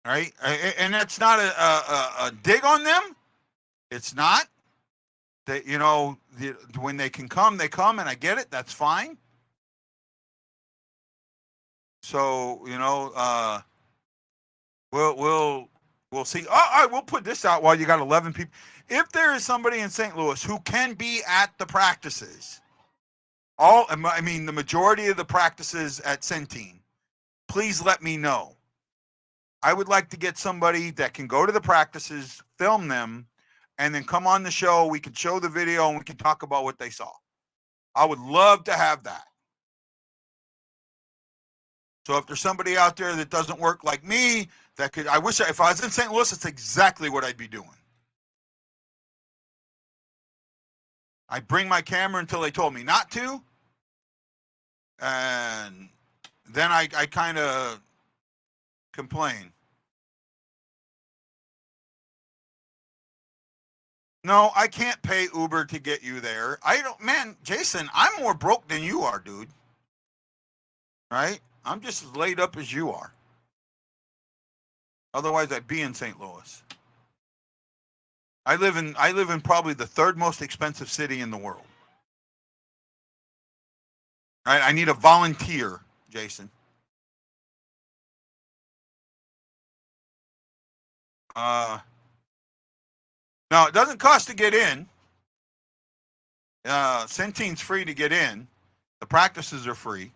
Right? And that's not a dig on them. It's not. They, when they can come, they come, and I get it. That's fine. So, we'll see. We'll put this out while you got 11 people. If there is somebody in St. Louis who can be at the practices, the majority of the practices at Centene, please let me know. I would like to get somebody that can go to the practices, film them, and then come on the show. We can show the video and we can talk about what they saw. I would love to have that. So if there's somebody out there that doesn't work like me, that could, if I was in St. Louis, that's exactly what I'd be doing. I bring my camera until they told me not to. And then I kind of complain. No, I can't pay Uber to get you there. Jason, I'm more broke than you are, dude. Right? I'm just as laid up as you are. Otherwise, I'd be in St. Louis. I live in probably the 3rd most expensive city in the world. Right? I need a volunteer, Jason. No, it doesn't cost to get in. Centene's free to get in. The practices are free.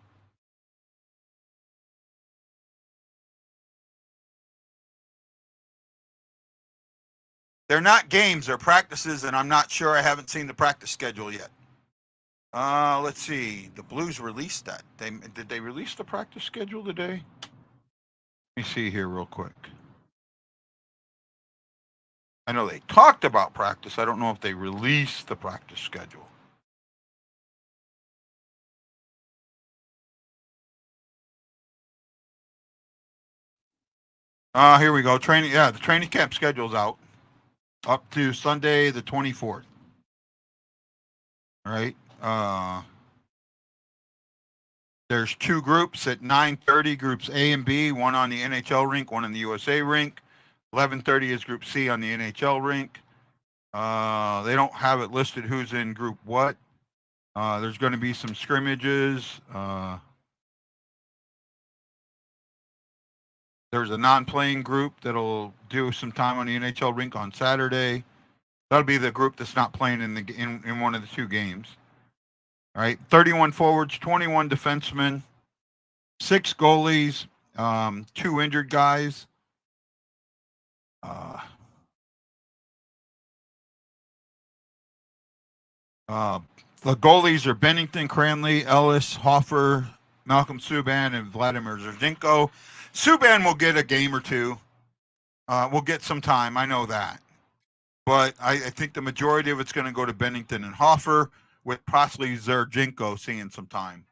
They're not games, they're practices, and I'm not sure. I haven't seen the practice schedule yet. Let's see. The Blues released that. Did they release the practice schedule today? Let me see here real quick. I know they talked about practice. I don't know if they released the practice schedule. Here we go. Training. Yeah, the training camp schedule's out up to Sunday the 24th. All right. There's two groups at 9:30. Groups A and B. One on the NHL rink, one on the USA rink. 11:30 is Group C on the NHL rink. They don't have it listed who's in Group what. There's going to be some scrimmages. There's a non-playing group that'll do some time on the NHL rink on Saturday. That'll be the group that's not playing in one of the two games. All right, 31 forwards, 21 defensemen, 6 goalies, 2 injured guys. The goalies are Bennington, Cranley, Ellis, Hoffer, Malcolm Subban, and Vladimir Zerzinko. Subban will get a game or two. We'll get some time. I know that. But I think the majority of it's going to go to Bennington and Hoffer, with possibly Zerzinko seeing some time.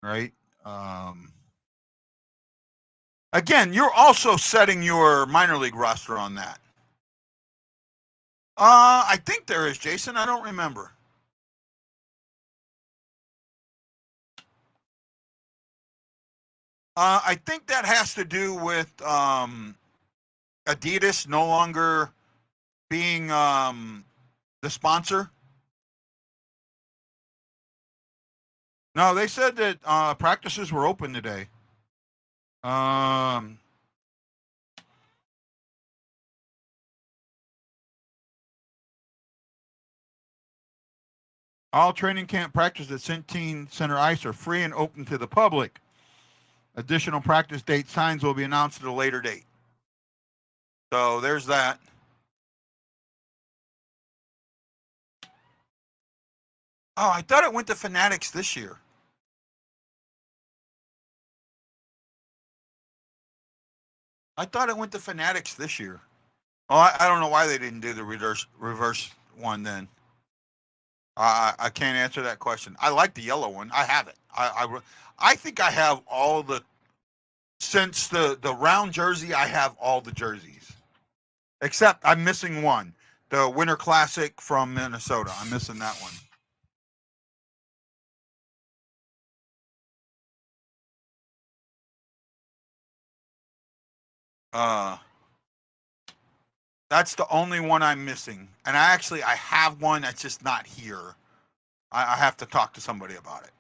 Right? Again, you're also setting your minor league roster on that. I think there is, Jason. I don't remember. I think that has to do with Adidas no longer being the sponsor. No, they said that practices were open today. All training camp practices at Centene Center Ice are free and open to the public. Additional practice date signs will be announced at a later date. So there's that. Oh, I thought it went to Fanatics this year. I thought it went to Fanatics this year. Oh, I don't know why they didn't do the reverse one then. I can't answer that question. I like the yellow one. I have it. I think I have all the, since the round jersey, I have all the jerseys. Except I'm missing one. The Winter Classic from Minnesota. I'm missing that one. That's the only one I'm missing. And I have one that's just not here. I have to talk to somebody about it.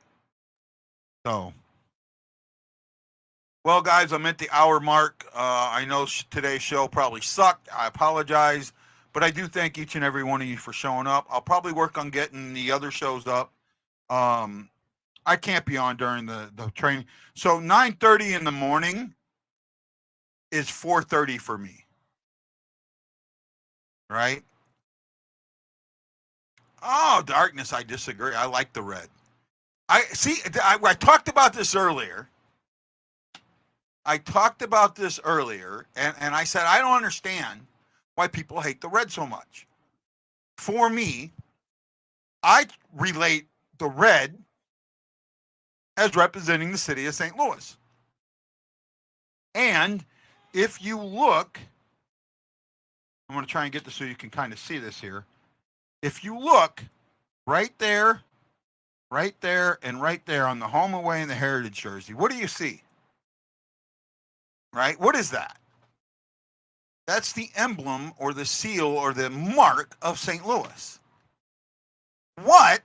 So, well, guys, I'm at the hour mark. I know today's show probably sucked. I apologize. But I do thank each and every one of you for showing up. I'll probably work on getting the other shows up. I can't be on during the training. So 9:30 in the morning is 4:30 for me. Right? Oh, darkness, I disagree. I like the red. I talked about this earlier. And I said I don't understand why people hate the red so much. For me, I relate the red as representing the city of St. Louis. And if you look, I'm going to try and get this so you can kind of see this here. If you look right there, and right there on the home away and the heritage jersey, what do you see? Right? What is that? That's the emblem or the seal or the mark of St. Louis. What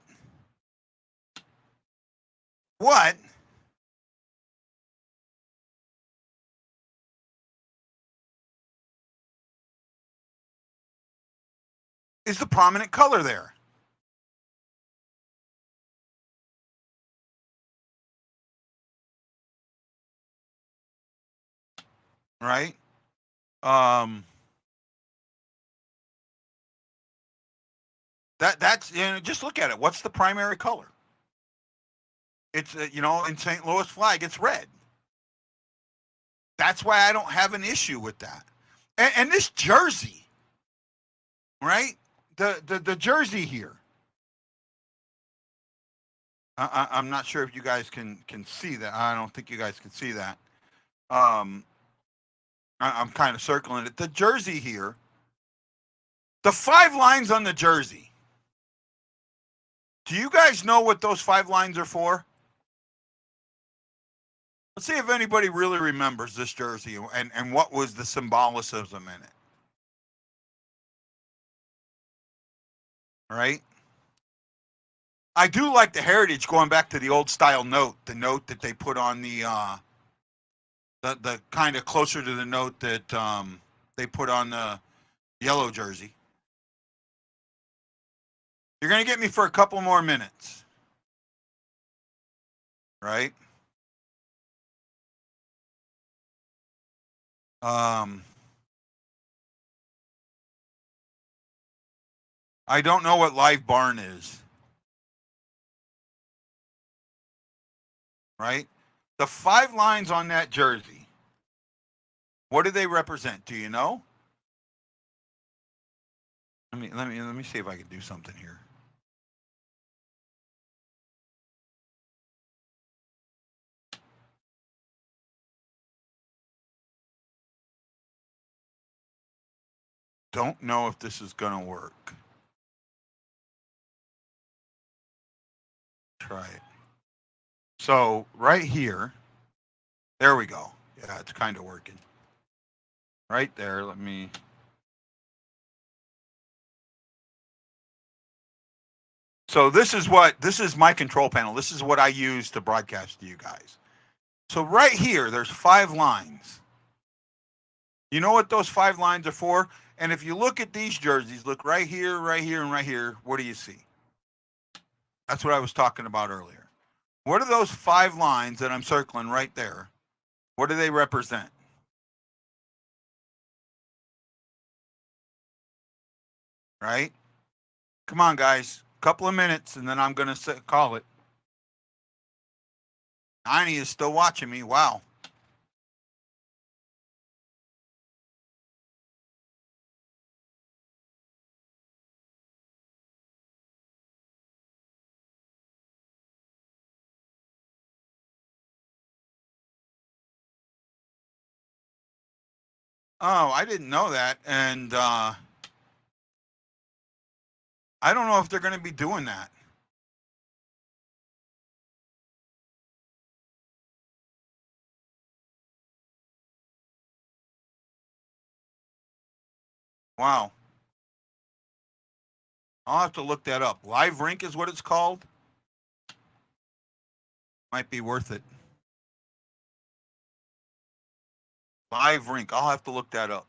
is the prominent color there? right? Um, that's just look at it. What's the primary color? It's in St. Louis flag, it's red. That's why I don't have an issue with that. And this jersey, right? The jersey here. I'm not sure if you guys can see that. I don't think you guys can see that. I'm kind of circling it. The jersey here, the 5 lines on the jersey. Do you guys know what those 5 lines are for? Let's see if anybody really remembers this jersey and what was the symbolicism in it. Right? I do like the heritage going back to the old style note, the note that they put on the kind of closer to the note that they put on the yellow jersey. You're going to get me for a couple more minutes. Right? I don't know what live barn is. Right? The 5 lines on that jersey, what do they represent? Do you know? Let me see if I can do something here. Don't know if this is going to work. Try it. So right here, there we go. Yeah, it's kind of working. Right there, let me. So this is my control panel. This is what I use to broadcast to you guys. So right here, there's 5 lines. You know what those 5 lines are for? And if you look at these jerseys, look right here, and right here, what do you see? That's what I was talking about earlier. What are those 5 lines that I'm circling right there? What do they represent? Right? Come on, guys. Couple of minutes, and then I'm going to call it. 90 is still watching me. Wow. Oh, I didn't know that. And I don't know if they're going to be doing that. Wow. I'll have to look that up. Live Rink is what it's called. Might be worth it. Live Rink. I'll have to look that up.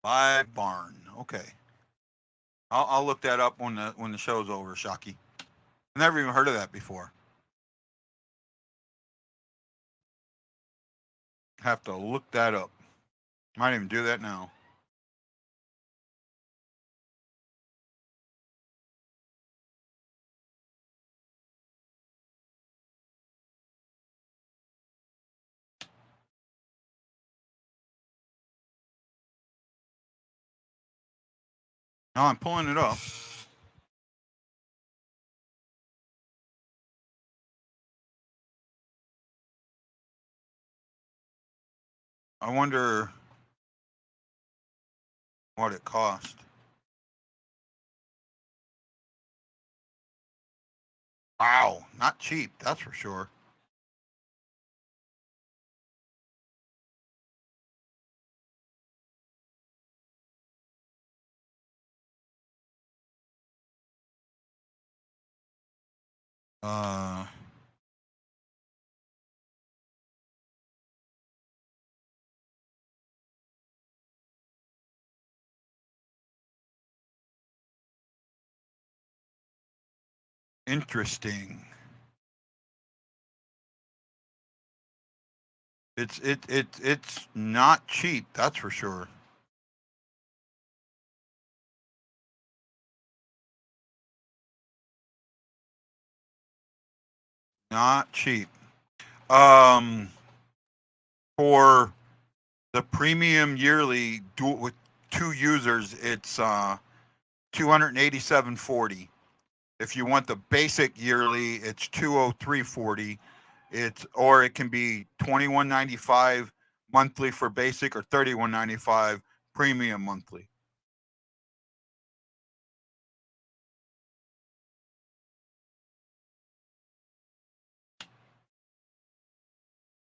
Live Barn. Okay. I'll look that up when the show's over, Shocky. I've never even heard of that before. Have to look that up. Might even do that now. No, I'm pulling it up. I wonder what it cost. Wow, not cheap, that's for sure. Uh, Interesting. It's not cheap, that's for sure. Not cheap. For the premium yearly with 2 users, it's $287.40. If you want the basic yearly, it's $203.40. Or it can be $21.95 monthly for basic or $31.95 premium monthly.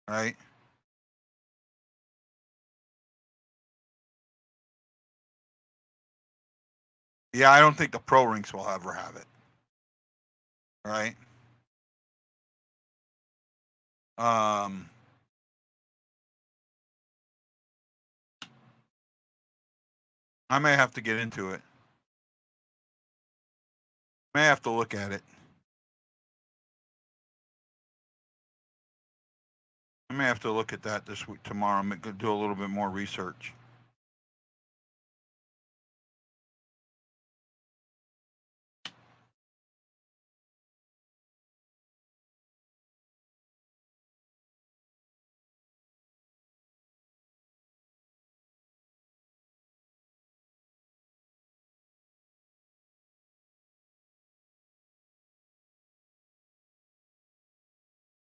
Right? Yeah, I don't think the pro rinks will ever have it. Right? I may have to get into it. May have to look at it. I may have to look at that this week, tomorrow. I'm gonna do a little bit more research.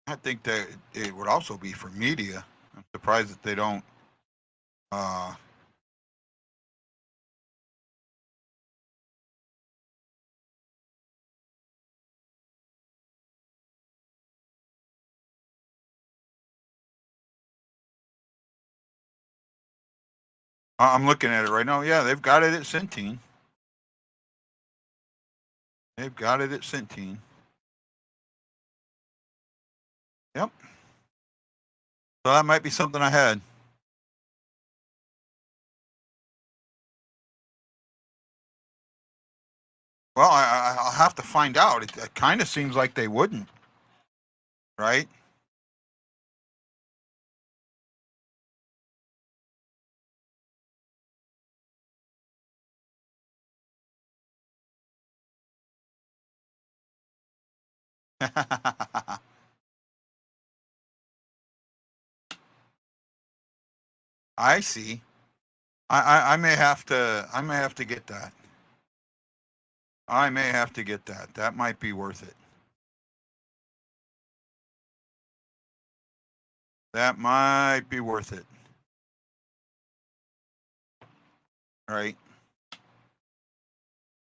I think that it would also be for media. I'm surprised that they don't. I'm looking at it right now. Yeah, they've got it at Centene. They've got it at Centene. Yep. So that might be something I had. Well, I'll have to find out. It kind of seems like they wouldn't, right? I see. I may have to get that. I may have to get that. That might be worth it. That might be worth it. Right?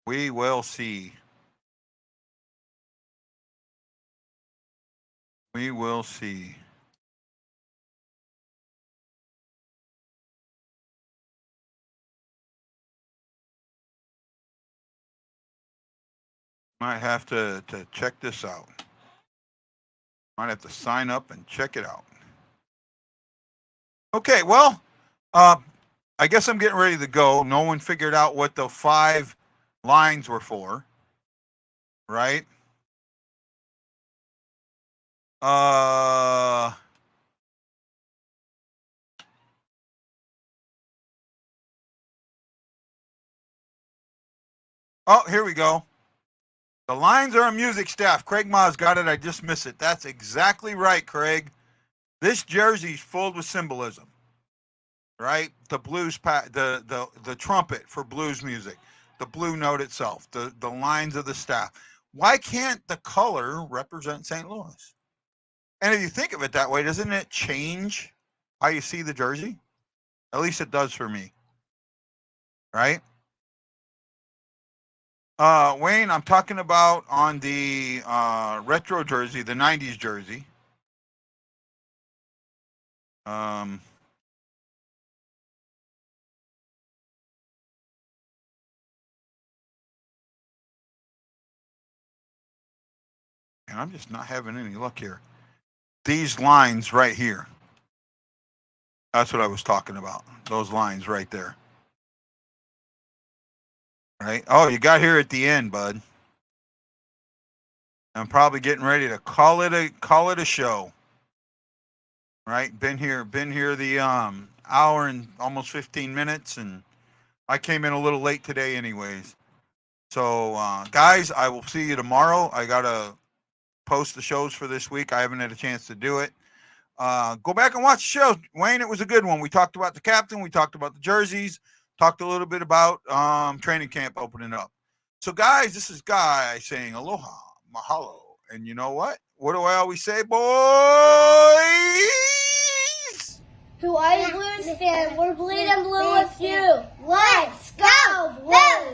We will see. We will see. Might have to check this out. Might have to sign up and check it out. Okay, well, I guess I'm getting ready to go. No one figured out what the 5 lines were for, right? Oh, here we go. The lines are a music staff. Craig Ma's got it. I just missed it. That's exactly right, Craig. This jersey's full with symbolism, right? The blues, the trumpet for blues music, the blue note itself, the lines of the staff. Why can't the color represent St. Louis? And if you think of it that way, doesn't it change how you see the jersey? At least it does for me, right? Wayne, I'm talking about on the retro jersey, the 90s jersey. And I'm just not having any luck here. These lines right here. That's what I was talking about. Those lines right there. Right? Oh, you got here at the end, bud. I'm probably getting ready to call it a show. Right? Been here the hour and almost 15 minutes, and I came in a little late today anyways. So guys, I will see you tomorrow. I gotta post the shows for this week. I haven't had a chance to do it. Go back and watch the show. Wayne, it was a good one. We talked about the captain, we talked about the jerseys, talked a little bit about training camp opening up. So guys, this is Guy saying aloha, mahalo. And you know what? What do I always say, boys? Who are you, Blues fan? We're bleeding blue with you. Let's go, Blues!